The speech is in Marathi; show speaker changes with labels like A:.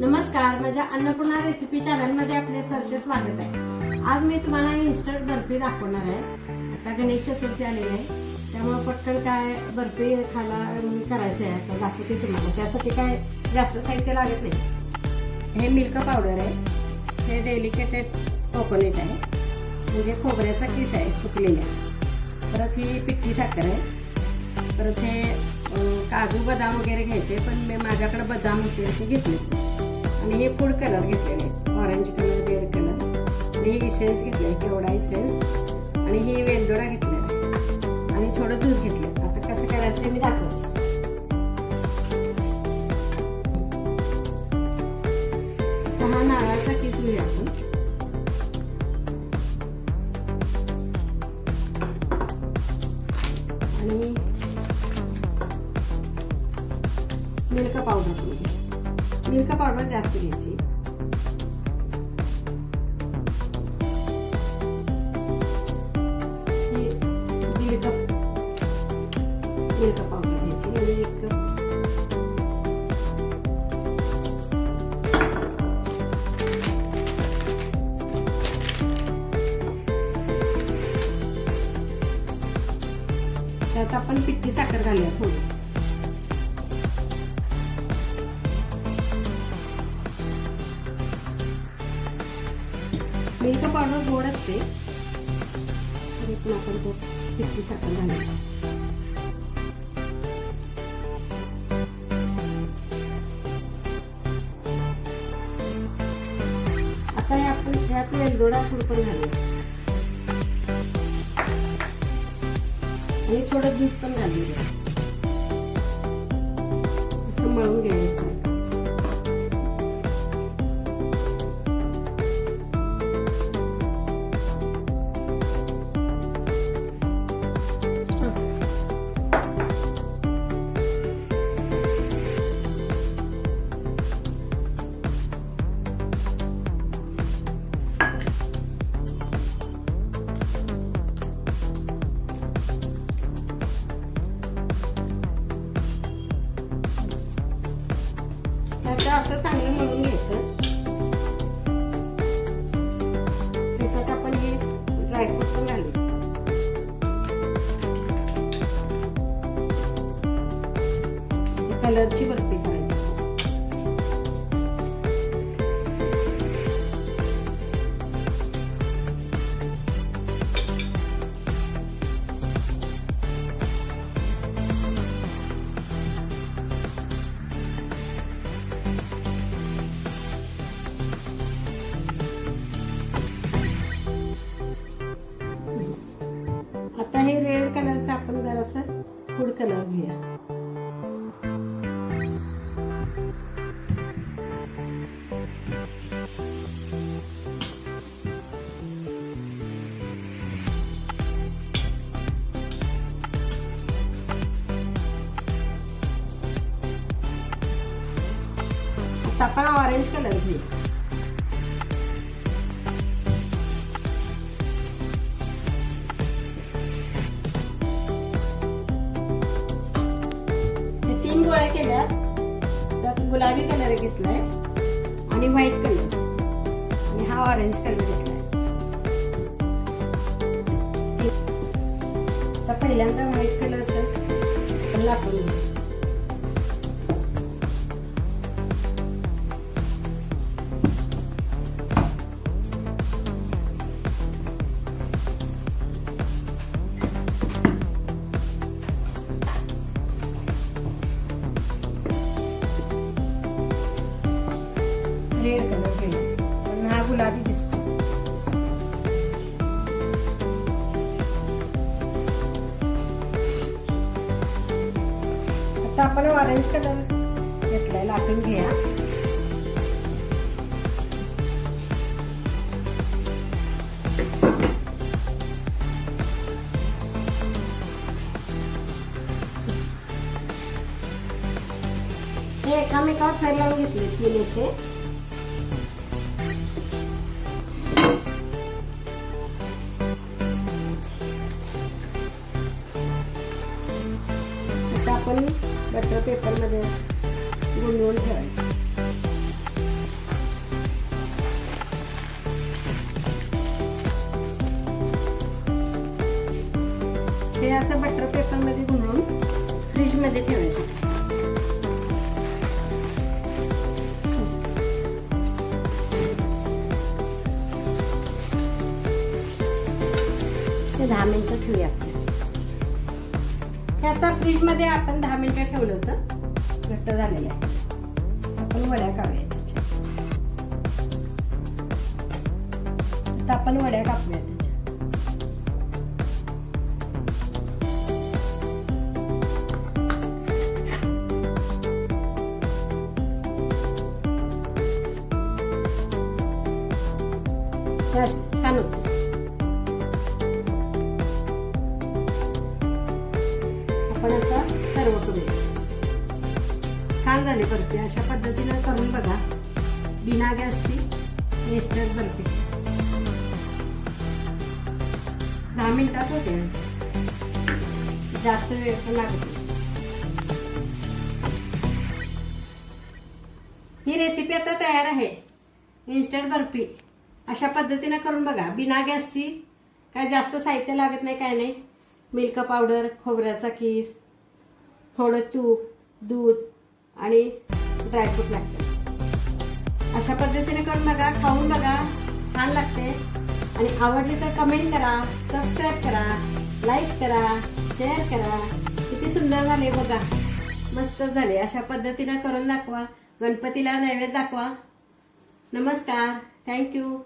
A: नमस्कार, माझ्या अन्नपूर्णा रेसिपी चॅनल मध्ये आपले सहर्ष स्वागत आहे। आज मी तुम्हाला इन्स्टंट बर्फी दाखवणार आहे। आता गणेश चतुर्थी आलेली आहे, त्यामुळे पटकन काय बर्फी खायला करायचं आहे। आता दाखवते तुम्हाला। त्यासाठी काय जास्त साहित्य लागत नाही। हे मिल्क पावडर आहे, हे डेलिकेटेड कोकोनट आहे, म्हणजे खोबऱ्याचा किस आहे सुकलेला। परत ही पिठी साखर आहे, परत हे काजू बदाम वगैरे घ्यायचे, पण मी माझ्याकडे बदाम होते ते घेतले। आणि हे फूड कलर घेतलेले, ऑरेंज कलर, रेड कलर। आणि हे इसेन्स घेतले, केवडा इसेन्स। आणि ही वेलदोडा घेतला आणि थोडं दूध घेतलं। आता कसं करायचं ते मी दाखवते। हा नारळाचा किस घेऊया आपण। आणि मिल्क पावडर, मिल्क पावडर जास्त घ्यायची। ही 1.5 कप मिल्क पावडर घ्यायची आणि 1 कप त्यात आपण पिठी साखर घालूया थोडी। मिल्क पावडर गोड असते, तरी पण आपण पिठी साखर घालूया। आता हे आपण ह्यात वेलदोडा फूड पण घालूया आणि थोडं दूध पण घालूया। असं मळून घ्यायचं आहे। असं चांगलं मळून घ्यायचं। त्याच्यात आपण हे ड्रायफ्रूट पण घालू। कलरची बर्फी करायची। आता हे रेड कलरचा आपण जरासा फूड कलर घेऊया। आता आपण ऑरेंज कलर घेऊया। गोळ्या केल्या, त्यात गुलाबी कलर घेतलाय आणि व्हाईट कलर आणि हा ऑरेंज कलर घेतलाय। तर पहिल्यांदा व्हाईट कलरचं लापून घेऊ। रेड कलर घेऊ, पण हा गुलाबी दिसतो। आता आपण ऑरेंज कलर घेतलाय, लाटून घ्या। हे एकामेकावर थर लावून घेतले केलेचे। आपण बटर पेपरमध्ये गुंडवून ठेवायचं. हे असं बटर पेपरमध्ये गुंडवून फ्रीजमध्ये ठेवायचं. ते 10 मिनिटं ठेवूया. हे आता फ्रीज मध्ये आपण 10 मिनिटं ठेवलं होतं, घट्ट झालेलं आहे. आपण वड्या काढूया. आता आपण वड्या कापूया. छान होते. आपण आता सर्व करूया. छान झाली बर्फी. अशा पद्धतीने करून बघा. बिना गॅसची इन्स्टंट बर्फी 10 मिनिटात होते. जास्त वेळ पण लागत नाही. ही रेसिपी आता तयार आहे. इन्स्टंट बर्फी अशा पद्धतीने करून बघा. बिना गॅसची. काय जास्त साहित्य लागत नाही, काय नाही. मिल्क पावडर, खोबऱ्याचा किस, थोडं तूप, दूध आणि ड्रायफ्रूट लागते. अशा पद्धतीने करून बघा. खाऊन बघा. छान लागते. आणि आवडली तर कमेंट करा, सबस्क्राईब करा, लाईक करा, शेअर करा. किती सुंदर झाले बघा. मस्त झाले. अशा पद्धतीने करून दाखवा. गणपतीला नैवेद्य दाखवा. नमस्कार. थँक्यू.